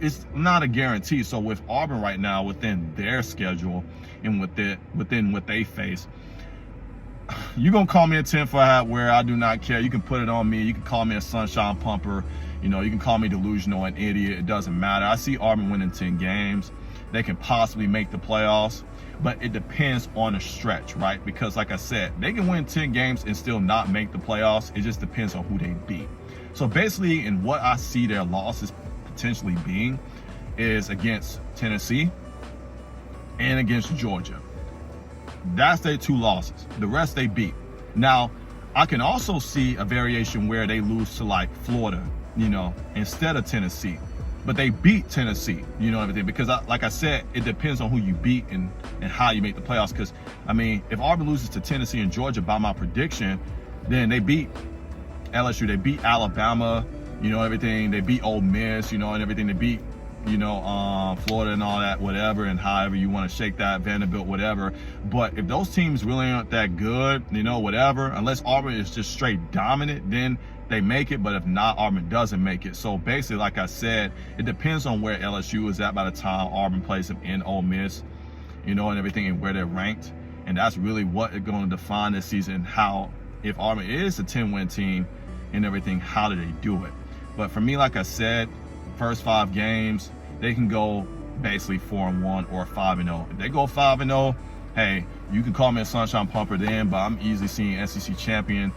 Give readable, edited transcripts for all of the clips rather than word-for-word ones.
it's not a guarantee. So with Auburn right now, within their schedule and within what they face, you're going to call me a 10 for a hat where I do not care. You can put it on me. You can call me a sunshine pumper. You know, you can call me delusional, an idiot. It doesn't matter. I see Auburn winning 10 games. They can possibly make the playoffs, but it depends on the stretch, right? Because like I said, they can win 10 games and still not make the playoffs. It just depends on who they beat. So basically, in what I see their losses potentially being is against Tennessee and against Georgia. That's their 2 losses. The rest they beat. Now, I can also see a variation where they lose to like Florida, you know, instead of Tennessee. But they beat Tennessee, you know, everything. Because like I said, it depends on who you beat and how you make the playoffs. Because, I mean, if Auburn loses to Tennessee and Georgia by my prediction, then they beat LSU, they beat Alabama, you know, everything. They beat Ole Miss, you know, and everything. They beat, you know, Florida and all that, whatever, and however you want to shake that, Vanderbilt, whatever. But if those teams really aren't that good, you know, whatever, unless Auburn is just straight dominant, then they make it. But if not, Auburn doesn't make it. So basically, like I said, it depends on where LSU is at by the time Auburn plays them in Ole Miss, you know, and everything, and where they're ranked. And that's really what is going to define this season, how, if Auburn is a 10-win team and everything, how do they do it? But for me, like I said, first 5 games, they can go basically 4-1 or 5-0. If they go 5-0, hey, you can call me a sunshine pumper then, but I'm easily seeing SEC champion,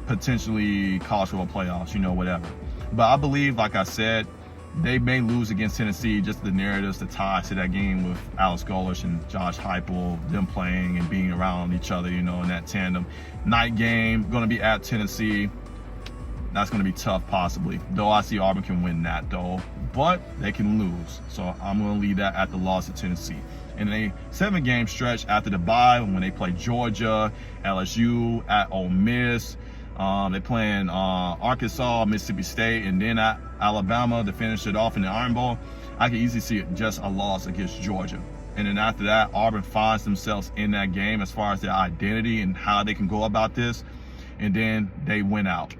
potentially college football playoffs, you know, whatever. But I believe, like I said, they may lose against Tennessee, just the narratives, the ties to that game with Alex Golesh and Josh Heupel, them playing and being around each other, you know, in that tandem. Night game, going to be at Tennessee. That's going to be tough, possibly. Though I see Auburn can win that, though. But they can lose. So I'm going to leave that at the loss of Tennessee. In a 7-game stretch after the bye, when they play Georgia, LSU, at Ole Miss, they're playing Arkansas, Mississippi State, and then at Alabama to finish it off in the Iron Bowl, I can easily see it just a loss against Georgia. And then after that, Auburn finds themselves in that game as far as their identity and how they can go about this. And then they win out.